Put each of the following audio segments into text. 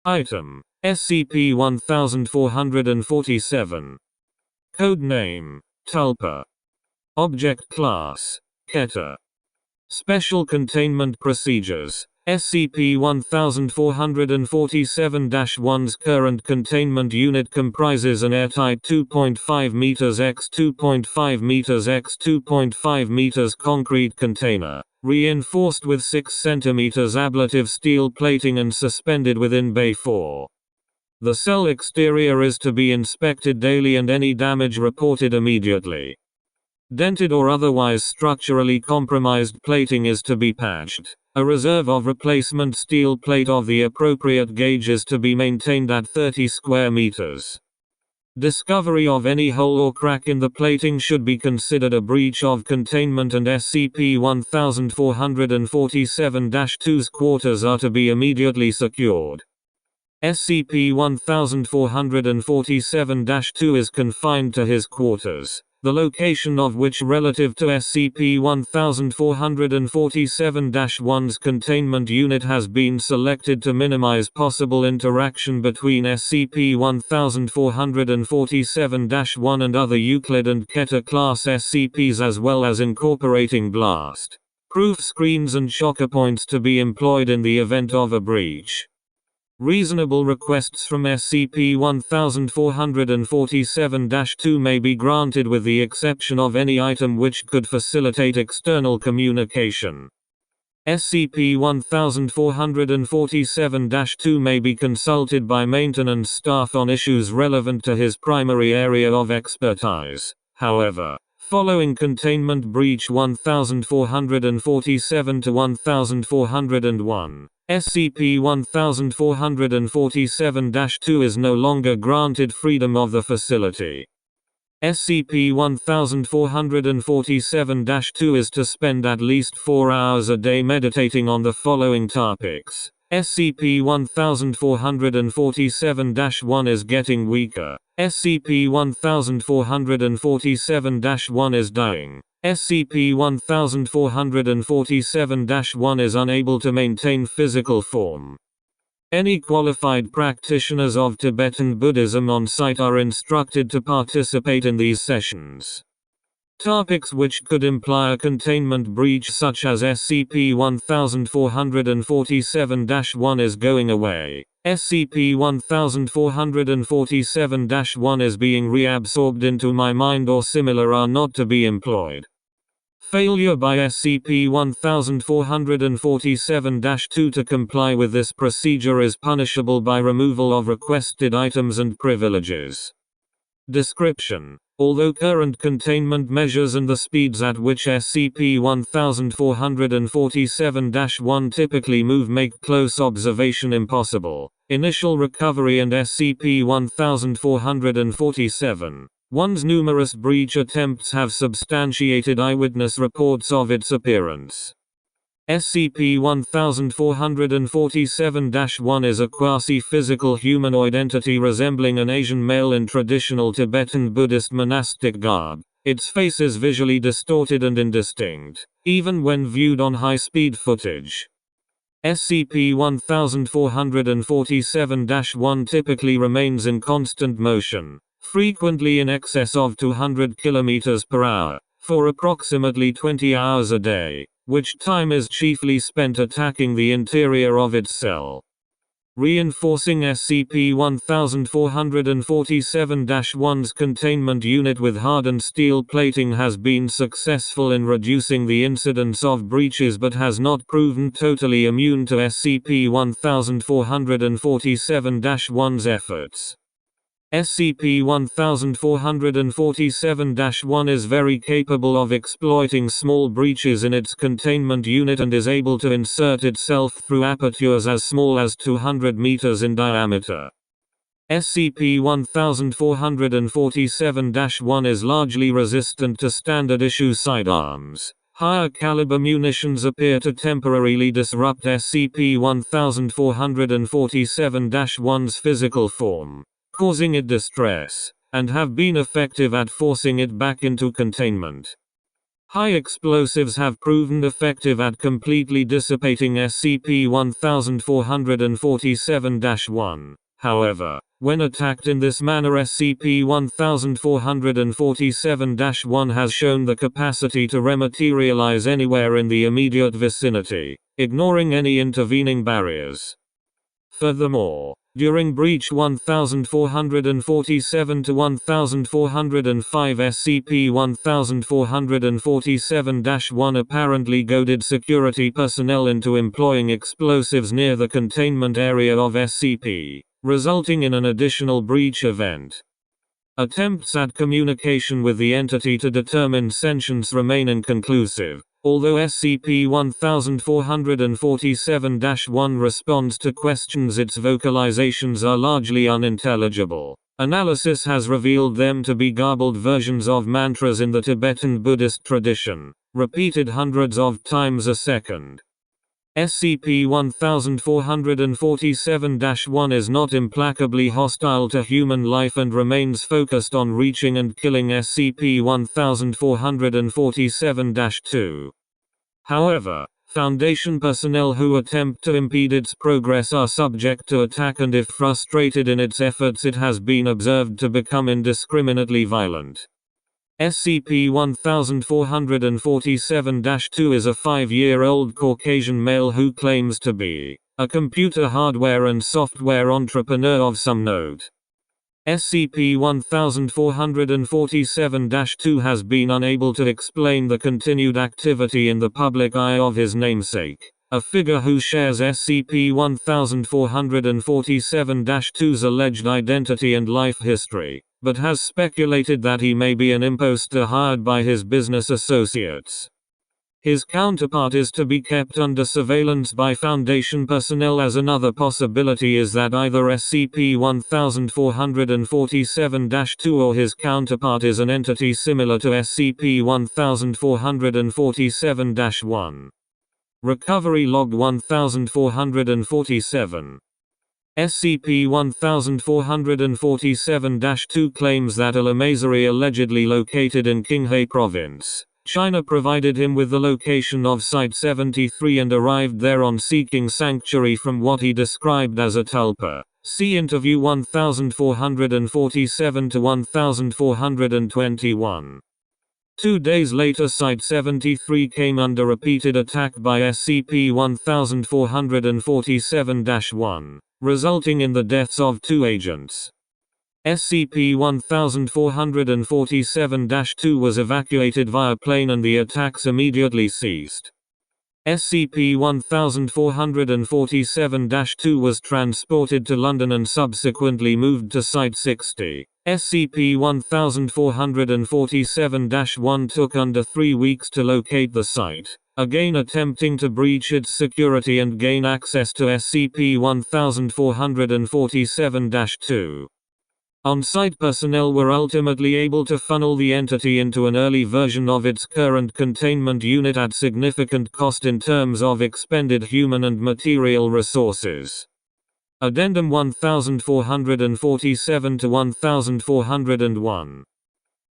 Item: SCP-1447. Codename: Tulpa. Object Class: Keter. Special Containment Procedures: SCP-1447-1's current containment unit comprises an airtight 2.5 meters x 2.5 meters x 2.5 meters concrete container, reinforced with 6 cm ablative steel plating and suspended within Bay 4. The cell exterior is to be inspected daily and any damage reported immediately. Dented or otherwise structurally compromised plating is to be patched. A reserve of replacement steel plate of the appropriate gauge is to be maintained at 30 square meters. Discovery of any hole or crack in the plating should be considered a breach of containment, and SCP-1447-2's quarters are to be immediately secured. SCP-1447-2 is confined to his quarters, the location of which relative to SCP-1447-1's containment unit has been selected to minimize possible interaction between SCP-1447-1 and other Euclid and Keter class SCPs, as well as incorporating blast-proof screens and choker points to be employed in the event of a breach. Reasonable requests from SCP-1447-2 may be granted with the exception of any item which could facilitate external communication. SCP-1447-2 may be consulted by maintenance staff on issues relevant to his primary area of expertise. However, following containment breach 1447-1401, SCP-1447-2 is no longer granted freedom of the facility. SCP-1447-2 is to spend at least 4 hours a day meditating on the following topics. SCP-1447-1 is getting weaker. SCP-1447-1 is dying. SCP-1447-1 is unable to maintain physical form. Any qualified practitioners of Tibetan Buddhism on site are instructed to participate in these sessions. Topics which could imply a containment breach, such as SCP-1447-1 is going away. SCP-1447-1 is being reabsorbed into my mind or similar, are not to be employed. Failure by SCP-1447-2 to comply with this procedure is punishable by removal of requested items and privileges. Description: although current containment measures and the speeds at which SCP-1447-1 typically move make close observation impossible, initial recovery and SCP-1447-1's numerous breach attempts have substantiated eyewitness reports of its appearance. SCP-1447-1 is a quasi-physical humanoid entity resembling an Asian male in traditional Tibetan Buddhist monastic garb. Its face is visually distorted and indistinct, even when viewed on high-speed footage. SCP-1447-1 typically remains in constant motion, frequently in excess of 200 km per hour, for approximately 20 hours a day, which time is chiefly spent attacking the interior of its cell. Reinforcing SCP-1447-1's containment unit with hardened steel plating has been successful in reducing the incidence of breaches, but has not proven totally immune to SCP-1447-1's efforts. SCP-1447-1 is very capable of exploiting small breaches in its containment unit and is able to insert itself through apertures as small as 200 meters in diameter. SCP-1447-1 is largely resistant to standard-issue sidearms. Higher caliber munitions appear to temporarily disrupt SCP-1447-1's physical form, causing it distress, and have been effective at forcing it back into containment. High explosives have proven effective at completely dissipating SCP-1447-1. However, when attacked in this manner, SCP-1447-1 has shown the capacity to rematerialize anywhere in the immediate vicinity, ignoring any intervening barriers. Furthermore, during Breach 1447-1405, SCP-1447-1 apparently goaded security personnel into employing explosives near the containment area of SCP, resulting in an additional breach event. Attempts at communication with the entity to determine sentience remain inconclusive. Although SCP-1447-1 responds to questions, its vocalizations are largely unintelligible. Analysis has revealed them to be garbled versions of mantras in the Tibetan Buddhist tradition, repeated hundreds of times a second. SCP-1447-1 is not implacably hostile to human life and remains focused on reaching and killing SCP-1447-2. However, Foundation personnel who attempt to impede its progress are subject to attack, and if frustrated in its efforts, it has been observed to become indiscriminately violent. SCP-1447-2 is a 5-year-old Caucasian male who claims to be a computer hardware and software entrepreneur of some note. SCP-1447-2 has been unable to explain the continued activity in the public eye of his namesake, a figure who shares SCP-1447-2's alleged identity and life history, but has speculated that he may be an imposter hired by his business associates. His counterpart is to be kept under surveillance by Foundation personnel, as another possibility is that either SCP-1447-2 or his counterpart is an entity similar to SCP-1447-1. Recovery Log 1447. SCP-1447-2 claims that a Lamazari allegedly located in Qinghai Province, China, provided him with the location of Site-73 and arrived there on seeking sanctuary from what he described as a tulpa. See Interview 1447-1421. 2 days later, Site-73 came under repeated attack by SCP-1447-1, resulting in the deaths of 2 agents. SCP-1447-2 was evacuated via plane and the attacks immediately ceased. SCP-1447-2 was transported to London and subsequently moved to Site-60. SCP-1447-1 took under 3 weeks to locate the site, again attempting to breach its security and gain access to SCP-1447-2. On-site personnel were ultimately able to funnel the entity into an early version of its current containment unit at significant cost in terms of expended human and material resources. Addendum 1447-1401.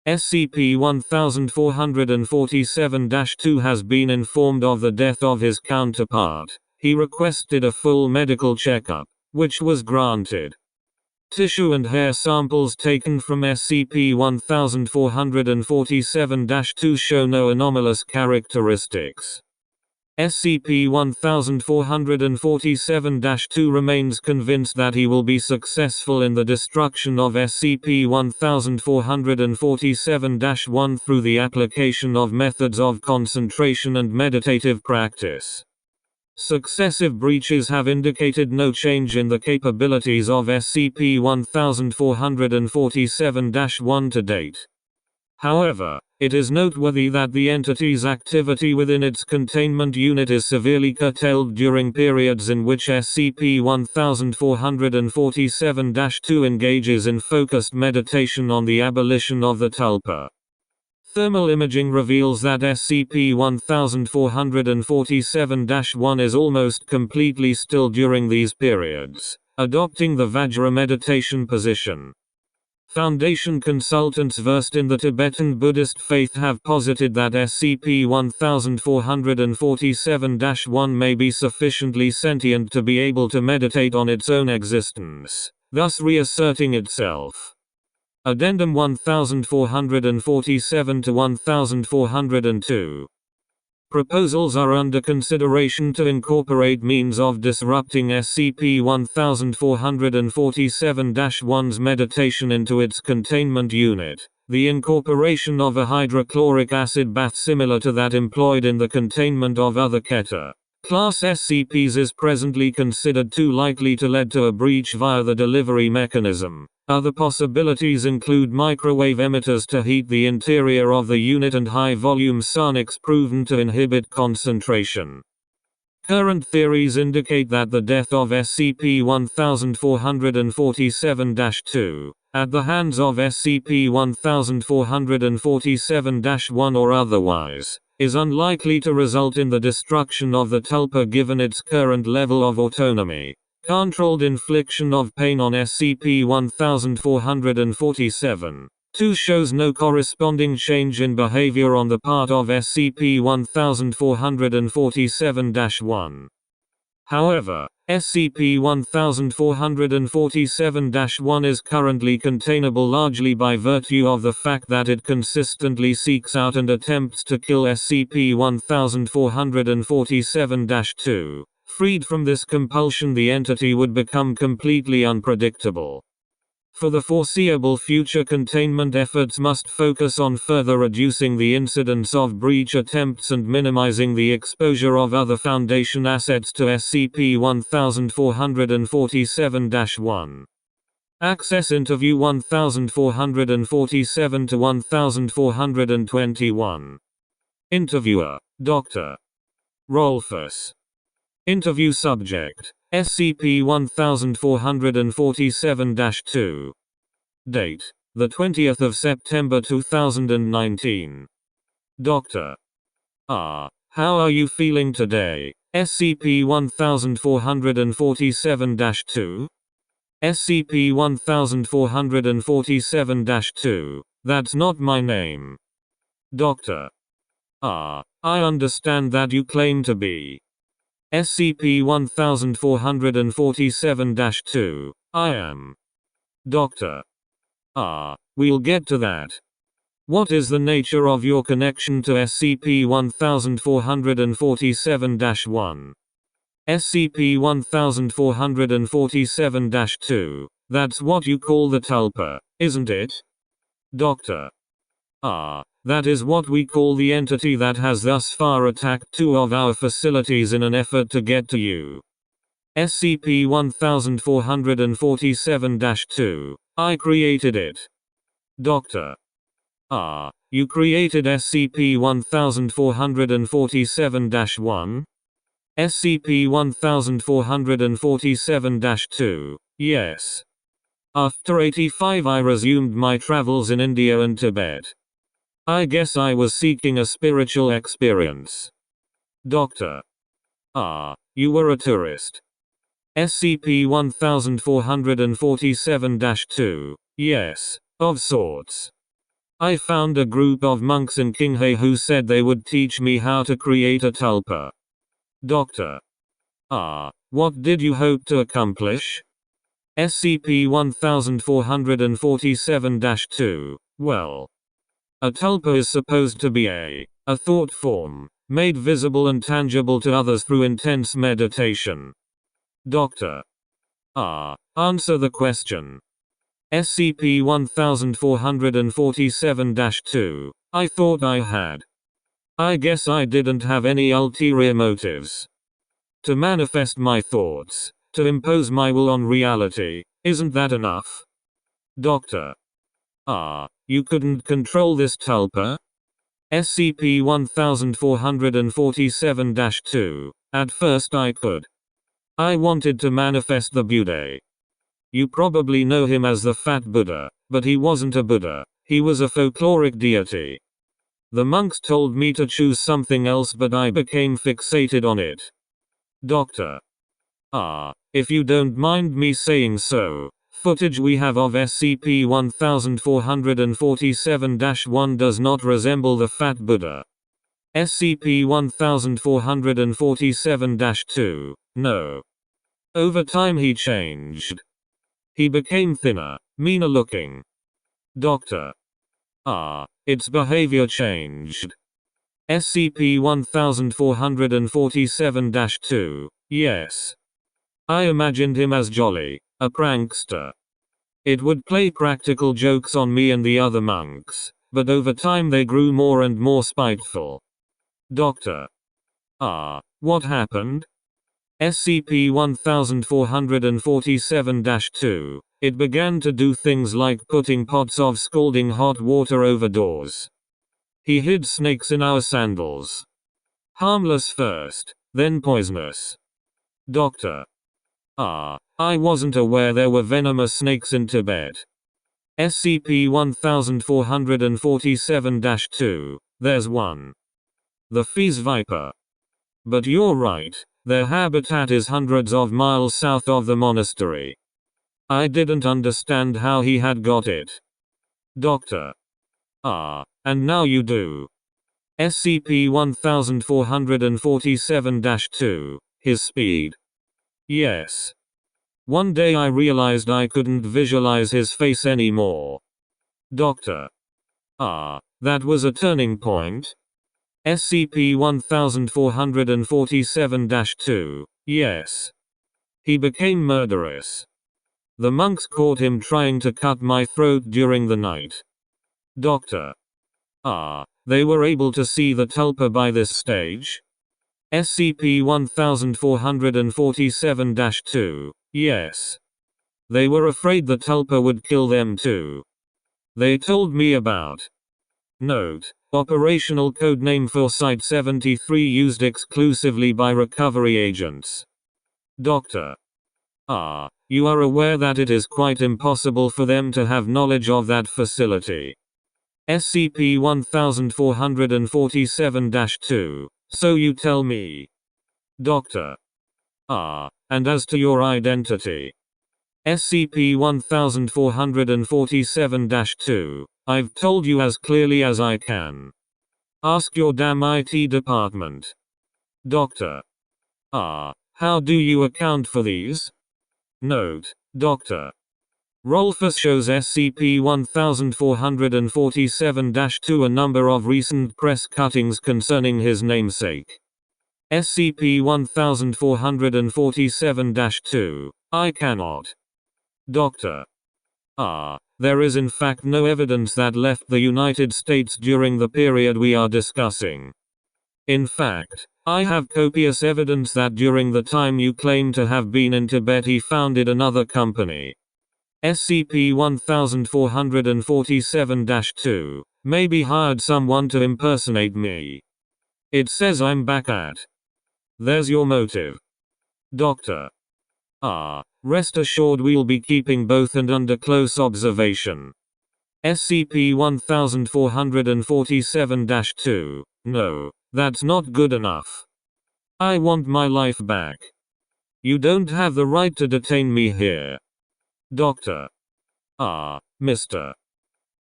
SCP-1447-2 has been informed of the death of his counterpart. He requested a full medical checkup, which was granted. Tissue and hair samples taken from SCP-1447-2 show no anomalous characteristics. SCP-1447-2 remains convinced that he will be successful in the destruction of SCP-1447-1 through the application of methods of concentration and meditative practice. Successive breaches have indicated no change in the capabilities of SCP-1447-1 to date. However, it is noteworthy that the entity's activity within its containment unit is severely curtailed during periods in which SCP-1447-2 engages in focused meditation on the abolition of the tulpa. Thermal imaging reveals that SCP-1447-1 is almost completely still during these periods, adopting the Vajra meditation position. Foundation consultants versed in the Tibetan Buddhist faith have posited that SCP-1447-1 may be sufficiently sentient to be able to meditate on its own existence, thus reasserting itself. Addendum 1447 to 1402. Proposals are under consideration to incorporate means of disrupting SCP-1447-1's meditation into its containment unit. The incorporation of a hydrochloric acid bath similar to that employed in the containment of other Keter class SCPs is presently considered too likely to lead to a breach via the delivery mechanism. Other possibilities include microwave emitters to heat the interior of the unit and high-volume sonics proven to inhibit concentration. Current theories indicate that the death of SCP-1447-2, at the hands of SCP-1447-1 or otherwise, is unlikely to result in the destruction of the Tulpa given its current level of autonomy. Controlled infliction of pain on SCP-1447. 2 shows no corresponding change in behavior on the part of SCP-1447-1. However, SCP-1447-1 is currently containable largely by virtue of the fact that it consistently seeks out and attempts to kill SCP-1447-2. Freed from this compulsion, the entity would become completely unpredictable. For the foreseeable future, containment efforts must focus on further reducing the incidence of breach attempts and minimizing the exposure of other Foundation assets to SCP-1447-1. Access Interview 1447 to 1421. Interviewer: Dr. Rolfus. Interview subject: SCP-1447-2. Date: the 20th of September 2019. Dr. How are you feeling today? SCP-1447-2. SCP-1447-2. That's not my name. Dr. I understand that you claim to be SCP-1447-2. I am. Dr. We'll get to that. What is the nature of your connection to SCP-1447-1? SCP-1447-2. That's what you call the Tulpa, isn't it? Dr. That is what we call the entity that has thus far attacked 2 of our facilities in an effort to get to you. SCP-1447-2. I created it. Dr. You created SCP-1447-1? SCP-1447-2. Yes. After 85 I resumed my travels in India and Tibet. I guess I was seeking a spiritual experience. Dr. You were a tourist. SCP-1447-2. Yes, of sorts. I found a group of monks in Qinghai who said they would teach me how to create a tulpa. Dr. What did you hope to accomplish? SCP-1447-2. Well, a tulpa is supposed to be a thought form, made visible and tangible to others through intense meditation. Dr. Answer the question. SCP-1447-2. I thought I had. I guess I didn't have any ulterior motives. To manifest my thoughts, to impose my will on reality, isn't that enough? Dr. You couldn't control this tulpa? SCP-1447-2. At first I could. I wanted to manifest the Buddha. You probably know him as the Fat Buddha, but he wasn't a Buddha, he was a folkloric deity. The monks told me to choose something else, but I became fixated on it. Doctor. If you don't mind me saying so, Footage we have of SCP-1447-1 does not resemble the Fat Buddha. SCP-1447-2, no. Over time he changed. He became thinner, meaner looking. Doctor. Its behavior changed. SCP-1447-2, yes. I imagined him as jolly, a prankster. It would play practical jokes on me and the other monks, but over time they grew more and more spiteful. Doctor. What happened? SCP-1447-2, it began to do things like putting pots of scalding hot water over doors. He hid snakes in our sandals. Harmless first, then poisonous. Doctor. I wasn't aware there were venomous snakes in Tibet. SCP-1447-2, there's one. The Fez viper. But you're right, their habitat is hundreds of miles south of the monastery. I didn't understand how he had got it. Doctor. And now you do. SCP-1447-2, his speed. Yes. One day I realized I couldn't visualize his face anymore. Doctor. That was a turning point. SCP-1447-2, yes. He became murderous. The monks caught him trying to cut my throat during the night. Doctor. They were able to see the Tulpa by this stage? SCP-1447-2, yes. They were afraid the Tulpa would kill them too. They told me about. Note. Operational codename for Site-73 used exclusively by recovery agents. Doctor. You are aware that it is quite impossible for them to have knowledge of that facility. SCP-1447-2, so you tell me. Doctor. And as to your identity. SCP-1447-2, I've told you as clearly as I can. Ask your damn IT department. Doctor. How do you account for these? Note, Doctor. Rolfus shows SCP-1447-2 a number of recent press cuttings concerning his namesake. SCP-1447-2, I cannot. Doctor. There is in fact no evidence that left the United States during the period we are discussing. In fact, I have copious evidence that during the time you claim to have been in Tibet he founded another company. SCP-1447-2, maybe hired someone to impersonate me. It says I'm back at. There's your motive. Doctor. Rest assured we'll be keeping both and under close observation. SCP-1447-2, no, that's not good enough. I want my life back. You don't have the right to detain me here. Doctor. Mister.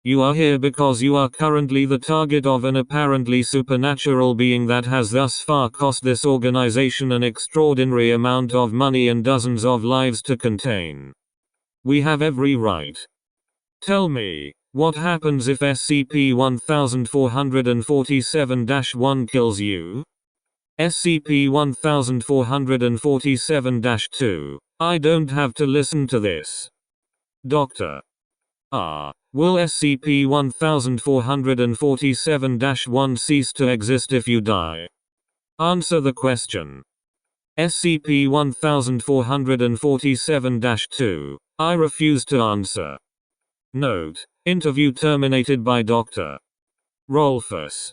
You are here because you are currently the target of an apparently supernatural being that has thus far cost this organization an extraordinary amount of money and dozens of lives to contain. We have every right. Tell me, what happens if SCP-1447-1 kills you? SCP-1447-2, I don't have to listen to this. Doctor. Will SCP-1447-1 cease to exist if you die? Answer the question. SCP-1447-2, I refuse to answer. Note, interview terminated by Dr. Rolfus.